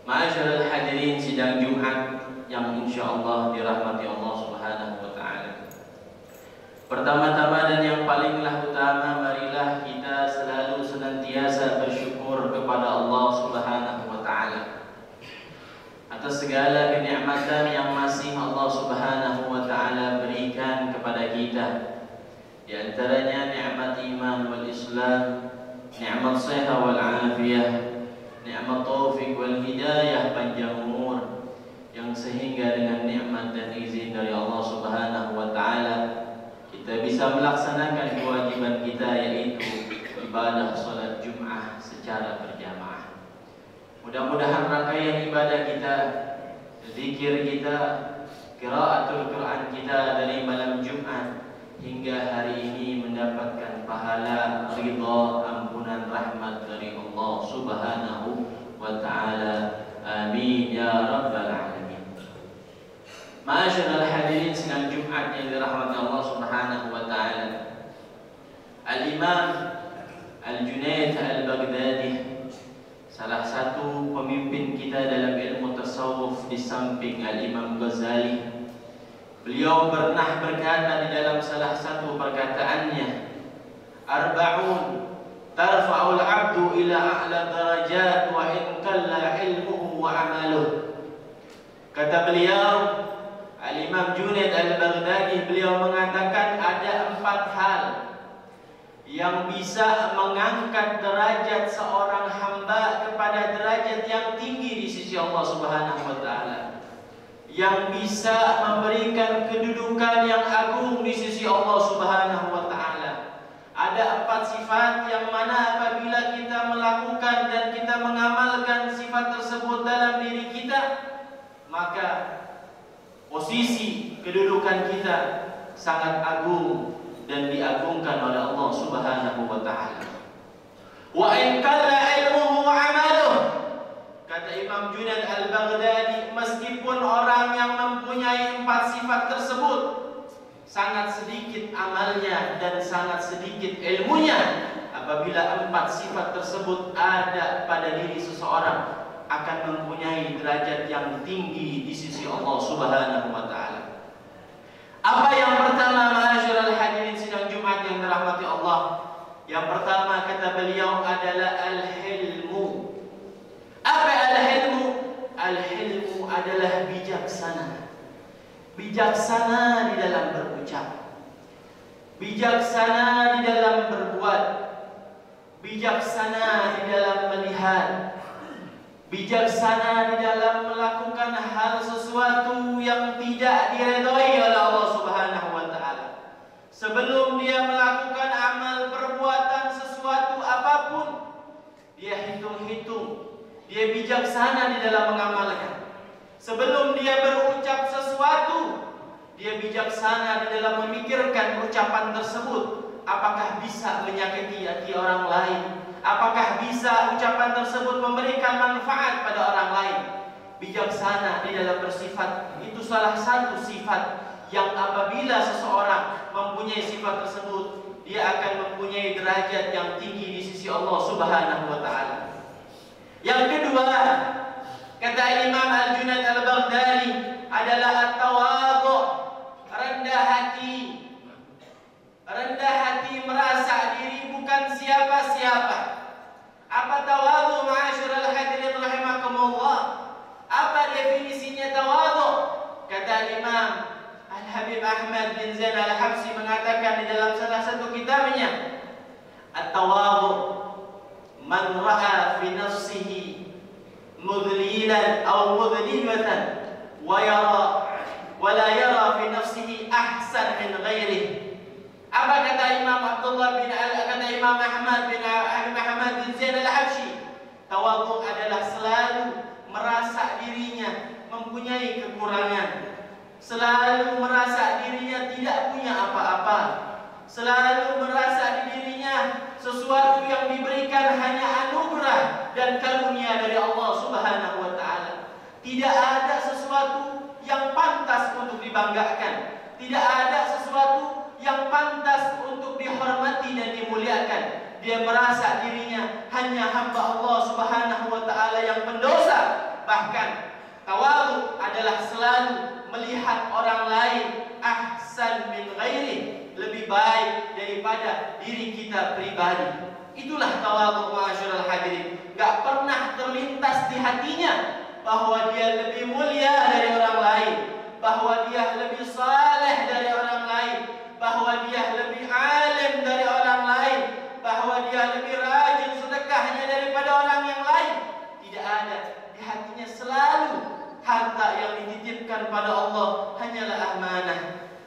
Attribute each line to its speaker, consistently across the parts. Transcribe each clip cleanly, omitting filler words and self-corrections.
Speaker 1: Ma'asyiral hadirin sidang Jumat yang insyaallah dirahmati Allah Subhanahu wa taala. Pertama-tama dan yang palinglah utama, marilah kita selalu senantiasa bersyukur kepada Allah Subhanahu wa taala atas segala kenikmatan yang masih Allah Subhanahu wa taala berikan kepada kita. Di antaranya nikmat iman wal Islam, nikmat sehat wal afiyah, nikmat taufik wal hidayah, panjang umur, yang sehingga dengan nikmat dan izin dari Allah Subhanahu wa taala kita bisa melaksanakan kewajiban kita, yaitu ibadah salat Jumat secara berjamaah. Mudah-mudahan rangkaian ibadah kita, zikir kita, qiraatul Quran kita dari malam Jumat hingga hari ini mendapatkan pahala ridha, ampunan, rahmat dari Allah Subhanahu wa taala. Amin ya rabbal alamin. Ma'asyiral hadirin sidang Jumat yang dirahmati Allah Subhanahu wa taala. Al-Imam Al-Junaid Al-Baghdadi, salah satu pemimpin kita dalam ilmu tasawuf di samping Al-Imam Ghazali, beliau pernah berkata di dalam salah satu perkataannya, arba'un tarfa'ul 'abdu ila a'la darajat wa in qalla ilmuhu wa 'amaluhu. Kata beliau, Al-Imam Junaid Al-Baghdadi, beliau mengatakan ada 4 hal yang bisa mengangkat derajat seorang hamba kepada derajat yang tinggi di sisi Allah Subhanahu wa taala, yang bisa memberikan kedudukan yang agung di sisi Allah Subhanahu wa taala. Ada 4 sifat yang mana apabila kita melakukan dan kita mengamalkan sifat tersebut dalam diri kita, maka posisi kedudukan kita sangat agung dan diagungkan oleh Allah Subhanahu wa taala. Wa in kana ilmuhu wa 'amaluhu, kata Imam Junaid Al-Baghdadi, meskipun orang yang mempunyai 4 sifat tersebut sangat sedikit amalnya dan sangat sedikit ilmunya, apabila 4 sifat tersebut ada pada diri seseorang, akan mempunyai derajat yang tinggi di sisi Allah Subhanahu wa taala. Apa yang pertama, ma'asyiral hadirin sidang Jumat yang dirahmati Allah? Yang pertama kata beliau adalah al-hilmu. Apa al-hilmu? Al-hilmu adalah bijaksana. Bijaksana di dalam berucap, bijaksana di dalam berbuat, bijaksana di dalam melihat, bijaksana di dalam melakukan hal sesuatu yang tidak diredai oleh Allah Subhanahu wa taala. Sebelum dia melakukan amal perbuatan sesuatu apapun, dia hitung-hitung, dia bijaksana di dalam mengamalkan. Sebelum dia berucap sesuatu, dia bijaksana di dalam memikirkan ucapan tersebut apakah bisa menyakiti hati orang lain, apakah bisa ucapan tersebut memberikan manfaat pada orang lain. Bijaksana di dalam bersifat, itu salah satu sifat yang apabila seseorang mempunyai sifat tersebut, dia akan mempunyai derajat yang tinggi di sisi Allah Subhanahu wa taala. Yang kedua, kata Imam Al-Junaid Al-Baghdadi, adalah at-tawadhu, rendah hati. Rendah hati, merasa diri bukan siapa-siapa. Apa tawadhu, ma'asyiral hadirin rahimakumullah? Apa definisinya tawadhu? Kata Imam Al-Habib Ahmad bin Zain Al-Habsyi mengatakan di dalam salah satu kitabnya, at-tawadhu man ra'a fi nafsihi mudlilan aw mudlimatan wa la yara fi nafsihi ahsan min ghairihi. Apa kata Imam Abdullah bin kata Imam Ahmad bin Ahmad bin Zain Al-Habsyi? Tawadhu adalah selalu merasa dirinya mempunyai kekurangan, selalu merasa dirinya tidak punya apa-apa, selalu merasa di dirinya sesuatu yang diberikan hanya anugerah dan karunia dari Allah Subhanahu wa taala. Tidak ada sesuatu yang pantas untuk dibanggakan, tidak ada sesuatu yang pantas untuk dihormati dan dia merasa dirinya hanya hamba Allah Subhanahu wa taala yang pendosa. Bahkan tawadhu adalah selalu melihat orang lain ahsan min ghairi, lebih baik daripada diri kita pribadi. Itulah tawadhu ma'asyiral hadirin. Gak pernah terlintas di hatinya bahwa dia lebih mulia dari orang lain, bahwa dia lebih saleh dari orang lain, bahwa dia lebih alim dari orang lain, bahwa dia lebih rajin sedekahnya daripada orang yang lain. Tidak ada. Di hatinya selalu harta yang dititipkan pada Allah hanyalah amanah.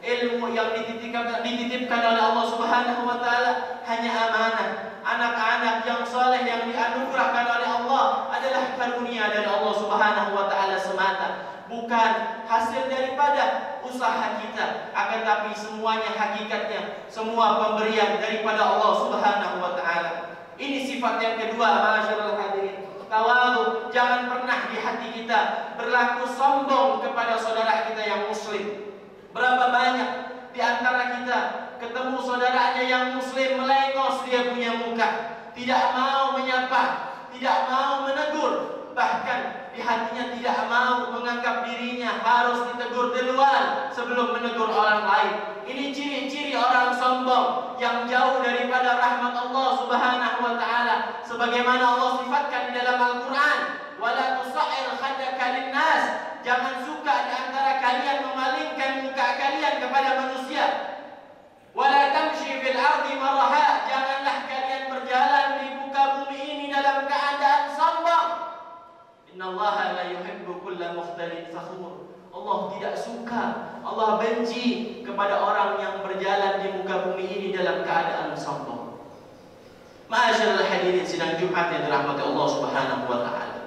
Speaker 1: Ilmu yang dititipkan oleh Allah Subhanahu wa taala hanya amanah. Anak-anak yang saleh yang dianugerahkan oleh Allah adalah karunia dari Allah Subhanahu wa taala semata, bukan hasil daripada usaha kita, akan tapi semuanya hakikatnya semua pemberian daripada Allah Subhanahu wa taala. Ini sifat yang kedua, ma'asyiral hadirin. Tawadhu, jangan pernah di hati kita berlaku sombong kepada saudara kita yang muslim. Berapa banyak di antara kita ketemu saudaranya yang muslim, melengos dia punya muka, tidak mau menyapa, tidak mau menegur, bahkan di hatinya tidak mau menganggap dirinya harus ditegur duluan sebelum menegur orang lain. Ini ciri-ciri orang sombong yang jauh daripada rahmat Allah Subhanahu wa taala, sebagaimana Allah sifatkan di dalam Al-Qur'an, wala tusair khaddaka linnas. Jangan suka di antara kalian memalingkan muka kalian kepada manusia. Wala tamshi fil ardi maraha. Janganlah kalian berjalan di muka bumi ini dalam keadaan sombong. Innallaha la yuhibbu kulla mukhtalin fakhur. Allah tidak suka, Allah benci kepada orang yang berjalan di muka bumi ini dalam keadaan sombong. Ma'asyiral hadirin sidang Jumat yang dirahmati Allah Subhanahu wa taala.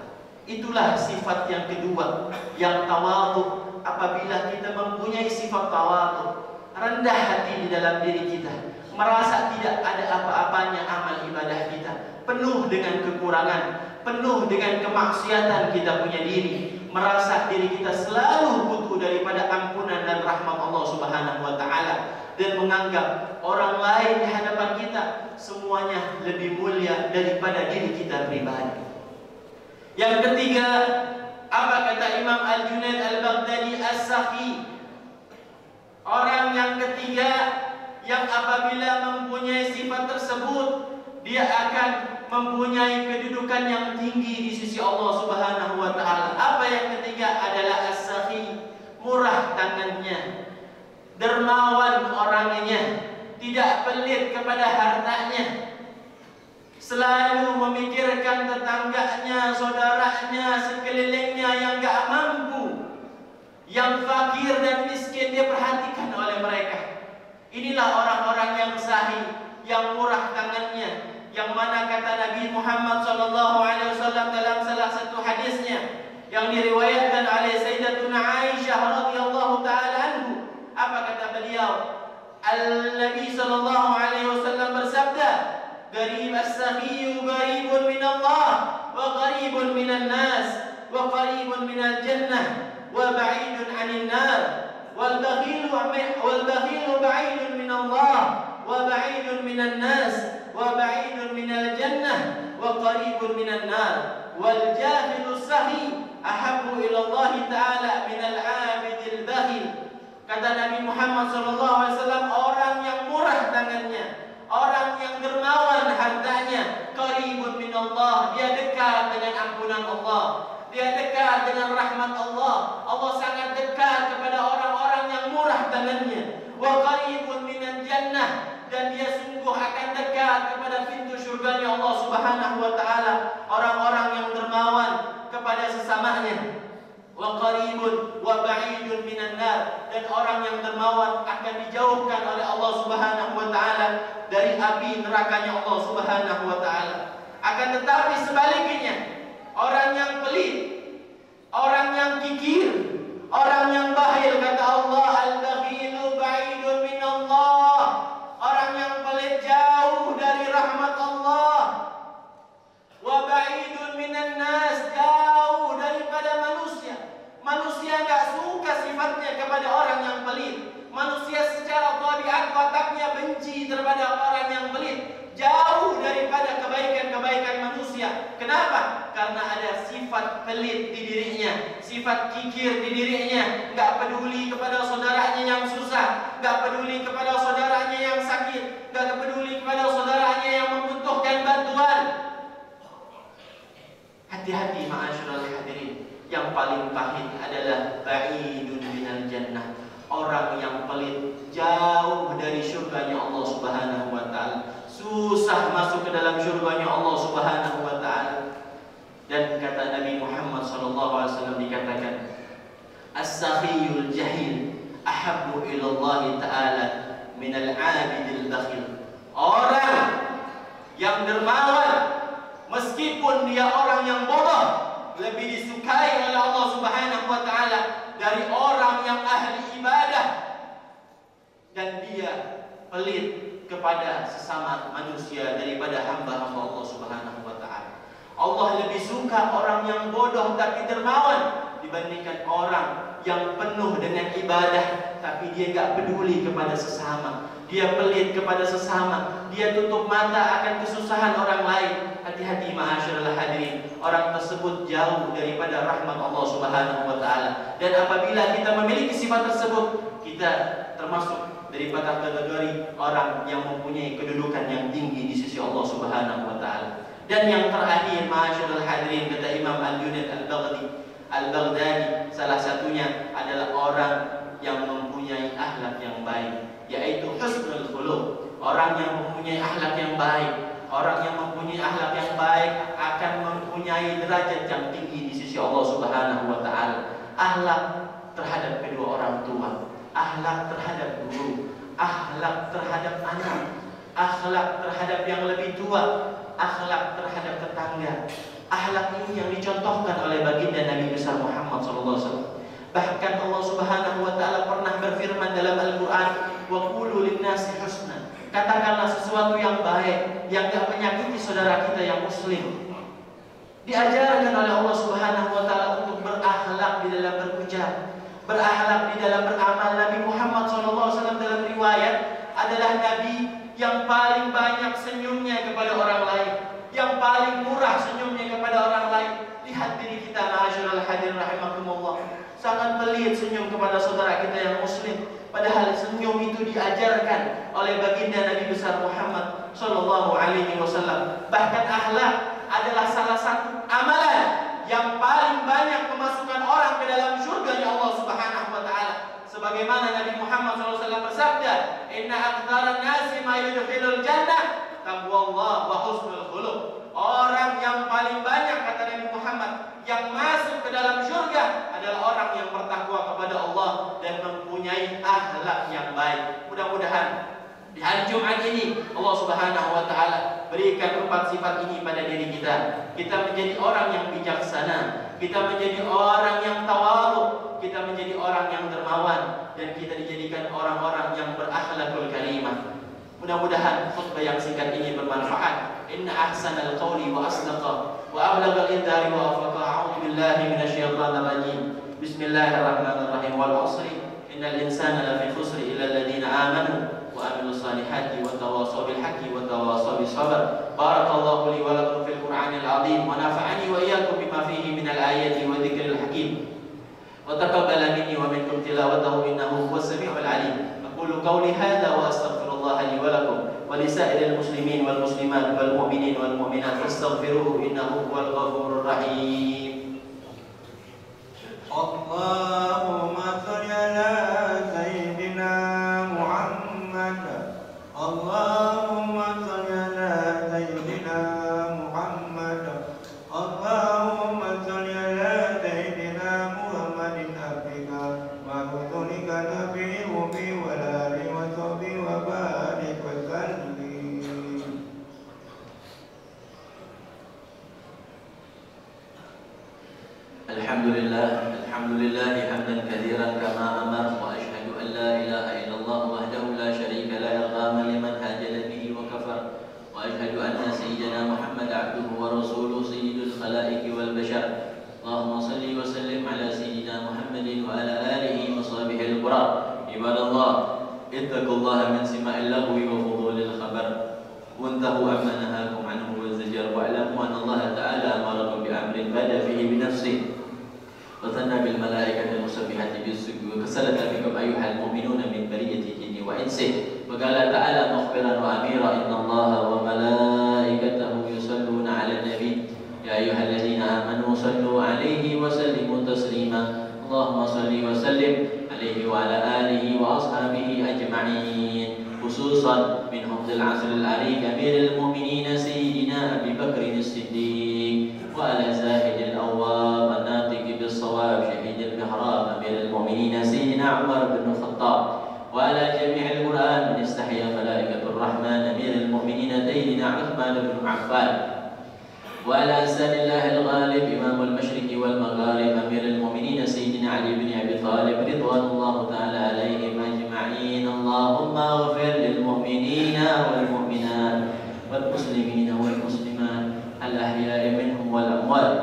Speaker 1: Itulah sifat yang kedua, yang tawadhu. Apabila kita mempunyai sifat tawadhu, rendah hati di dalam diri kita, merasa tidak ada apa-apanya amal ibadah kita, penuh dengan kekurangan, penuh dengan kemaksiatan kita punya diri, merasa diri kita selalu butuh daripada ampunan dan rahmat Allah Subhanahu wa taala, dan menganggap orang lain di hadapan kita semuanya lebih mulia daripada diri kita pribadi. Yang ketiga, apa kata Imam Al-Junaid Al-Baghdadi As-Sakhi? Orang yang ketiga yang apabila mempunyai sifat tersebut, dia akan mempunyai kedudukan yang tinggi di sisi Allah Subhanahu wa taala. Apa yang ketiga adalah As-Sakhi, murah tangannya, dermawan orangnya, tidak pelit kepada hartanya, selalu memikirkan tetangganya, saudaranya, sekelilingnya yang gak mampu, yang fakir dan miskin, dia perhatikan oleh mereka. Inilah orang-orang yang sahih, yang murah tangannya, yang mana kata Nabi Muhammad SAW dalam salah satu hadisnya yang diriwayatkan oleh Sayyidatuna Aisyah radhiyallahu taala anhu, apa kata beliau? Al-Nabi SAW bersabda, Qarib as-sakhiyu qaribun min Allah, wa qaribun minan nas, wa qaribun minal jannah, wa ba'idun 'anil nar, wal bakhilu ba'idun min Allah, wa ba'idun minan nas, wa ba'idun minal jannah, wa qaribun minan nar, wal jahilu as-sakhi ahabbu ila Allah ta'ala minal 'abidil bakhil. Kata Nabi Muhammad SAW, orang yang murah tangannya, orang yang dermawan hartanya, qaribun min Allah, dia dekat dengan ampunan Allah, dia dekat dengan rahmat Allah. Allah sangat dekat kepada orang-orang yang murah tangannya. Wa qaribun minan jannah, dan dia sungguh akan dekat kepada pintu surganya Allah Subhanahu wa taala, orang-orang yang dermawan kepada sesamanya. Wa qaribun wa ba'idun minan nar, dan orang yang dermawan akan dijauhkan oleh Allah Subhanahu wa taala dari api nerakanya Allah Subhanahu wa taala. Akan tetapi sebaliknya, orang yang pelit, orang yang kikir, orang yang bakhil, kata Allah, al-bakhilu ba'idun min Allah, orang yang pelit jauh dari rahmat Allah. Wa ba'idun minan nas, jauh daripada manusia. Manusia enggak suka sifatnya kepada orang yang pelit. Manusia secara tabiat wataknya benci terhadap orang yang pelit, jauh dari karena ada sifat pelit di dirinya, sifat kikir di dirinya, nggak peduli kepada saudaranya yang susah, nggak peduli kepada saudaranya yang sakit, nggak peduli kepada saudaranya yang membutuhkan bantuan. Hati-hati ma'asyiral hadirin. Yang paling pahit adalah ba'idun minal jannah. Orang yang pelit jauh dari syurganya Allah Subhanahu wa ta'ala, susah masuk ke dalam syurganya Allah Subhanahu wa ta'ala. Dan kata Nabi Muhammad SAW dikatakan, as-sakhiyul jahil ahabbu ilallah ta'ala minal abidil bakhil. Orang yang dermawan meskipun dia orang yang bodoh lebih disukai oleh Allah Subhanahu wa ta'ala dari orang yang ahli ibadah, dan dia pelit kepada sesama manusia daripada hamba-hamba Allah Subhanahu wa ta'ala. Allah lebih suka orang yang bodoh tapi dermawan dibandingkan orang yang penuh dengan ibadah tapi dia gak peduli kepada sesama, dia pelit kepada sesama, dia tutup mata akan kesusahan orang lain. Hati-hati ma'asyiral hadirin, orang tersebut jauh daripada rahmat Allah Subhanahu wa ta'ala. Dan apabila kita memiliki sifat tersebut, kita termasuk daripada kategori orang yang mempunyai kedudukan yang tinggi di sisi Allah Subhanahu wa ta'ala. Dan yang terakhir ma'asyiral hadirin, kata Imam Al-Junaid Al-Baghdadi, salah satunya adalah orang yang mempunyai akhlak yang baik, yaitu husnul khuluq. Orang yang mempunyai akhlak yang baik, orang yang mempunyai akhlak yang baik akan mempunyai derajat yang tinggi di sisi Allah Subhanahu wa ta'ala. Akhlak terhadap kedua orang tua, akhlak terhadap guru, akhlak terhadap anak, akhlak terhadap yang lebih tua, akhlak terhadap tetangga. Akhlak ini yang dicontohkan oleh baginda Nabi besar Muhammad SAW. Bahkan Allah Subhanahu wa ta'ala pernah berfirman dalam Al-Quran, wa qulu linnasi husna. Katakanlah sesuatu yang baik, yang tidak menyakiti saudara kita yang muslim. Diajarkan oleh Allah Subhanahu wa ta'ala untuk berakhlak di dalam berucap, berakhlak di dalam beramal. Nabi Muhammad SAW dalam riwayat adalah Nabi yang paling banyak senyumnya kepada orang lain, yang paling murah senyumnya kepada orang lain. Lihat diri kita ma'asyiral hadirin rahimakumullah, sangat pelit senyum kepada saudara kita yang muslim. Padahal senyum itu diajarkan oleh baginda Nabi besar Muhammad sallallahu alaihi wasallam. Bahkan akhlak adalah salah satu amalan yang paling banyak memasukkan orang ke dalam surganya Allah Subhanahu wa ta'ala. Sebagaimana Nabi Muhammad SAW bersabda, inna aktsaran nasi ma yudkhilul jannah taqwallah wa husnul khuluq. Orang yang paling banyak, kata Nabi Muhammad, yang masuk ke dalam surga adalah orang yang bertakwa kepada Allah dan mempunyai akhlak yang baik. Mudah-mudahan di hari Jumat ini Allah Subhanahu wa ta'ala berikan 4 sifat ini pada diri kita. Kita menjadi orang yang bijaksana, kita menjadi orang yang tawadhu, kita menjadi orang yang dermawan, dan kita dijadikan orang-orang yang berakhlakul karimah. Mudah-mudahan khutbah yang singkat ini bermanfaat. Inna ahsanal qawli wa asdaqa wa ablaghal indari wa afaqa. A'udzu billahi minasyaitonir rajim. Bismillahirrahmanirrahim. Wal 'ashri innal insana lafi khusri illa alladziina aamanu wa 'amilus salihati wa tawassaw bil haqqi wa tawassaw bis sabr. Barakallahu li wa lakum fil Qur'anil 'azim wa nafa'ani wa iyyakum bima fihi minal ayati wa dzikril hakim. Wa taqabbala minni wa minkum tilawatahu innahu huwas samii'ul 'aliim. Aqulu qawli hadza wa astaghfirullah li wa lakum wa li sa'iril muslimin wal muslimat wal mu'minin wal mu'minat fastaghfiruhu innahu huwal ghafurur rahim.
Speaker 2: Allahumma shalli ala sayyidina Muhammad. Allahumma shalli ala sayyidina Muhammad. Allahumma shalli ala sayyidina Muhammadin abdika wa rasulika nabiyyi wa alihi wa sahbihi wa barik wa sallim.
Speaker 1: Alhamdulillah hamdan katsiran kama amar wa asyhadu an la ilaha illallah wahdahu la syarika la irghama liman hajala bihi wa kafar wa asyhadu anna sayyidina Muhammad abduhu wa rasuluhu sayyidul khalaiqi wal bashar. Allahumma salli wa sallim ala sayyidina Muhammadin wa ala alihi wa sahbihi al-qura. Ibadallah, ittaqullaha min sima'il lagwi wa fudulil khabar wa antahu amma nahakum anhu wa zajar wa alamu anna Allah ta'ala amarakum bi amri وثنى بالملائكة المسبحة بالسجود وكسلت بكم أيها المؤمنون من برية الجن وإنسه وقال تعالى مخبرا وأميرا إن الله وملائكته يصلون على النبي يا أيها الذين آمنوا صلوا عليه وسلموا تسليما اللهم صل وسلم عليه وعلى آله وأصحابه أجمعين خصوصا منهم ذي العصر العريق أمير المؤمنين سيدنا أبي بكر الصديق وعلى زاهد الأواب الناطق بالصواب شهيد المحراب أمير المؤمنين سيدنا عمر بن الخطاب وعلى جميع القرآن من استحيا ملائكة الرحمن أمير المؤمنين سيدنا عثمان بن عفان وعلى أسان الله الغالب إمام المشرق والمغارب أمير المؤمنين سيدنا علي بن أبي طالب رضوان الله تعالى عليهم أجمعين اللهم اغفر للمؤمنين والمؤمنات والمسلمين والمسلمات الأحياء منهم والأموات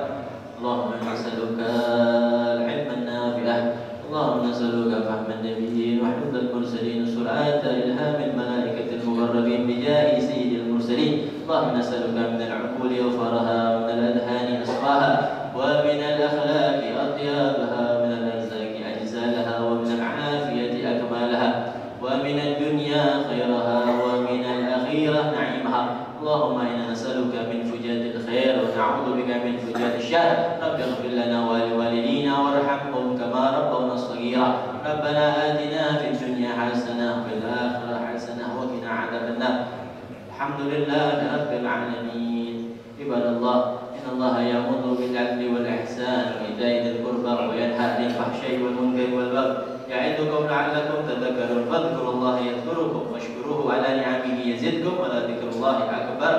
Speaker 1: اللهم نسألك العلم النافع اللهم نسألك فهم النبيين وحفظ المرسلين سرعة إلهام الملائكة المقربين بجاه سيد المرسلين اللهم نسألك من العقول وفرها ومن الأذهان أصفاها ومن الأخلاق أطيابها ومن الأرزاق أجزالها ومن العافية أكمالها ومن الدنيا خيرها ومن الآخرة نعيمها اللهم إنا نسألك من فجات الخير ونعوذ بك من فجات الشر رب اغفر لنا ولوالدينا وارحمهم كما ربونا صغيرا ربنا آتنا في الدنيا حسنة وفي الآخرة حسنة وقنا عذاب النار الحمد لله رب العالمين عباد الله إن الله يأمر بالعدل والإحسان وإيتاء ذي القربى وينهى عن الفحشاء والمنكر والبغي يعظكم لعلكم تذكرون فاذكروا الله يذكركم واشكروه على نعمه يزدكم ولذكر الله أكبر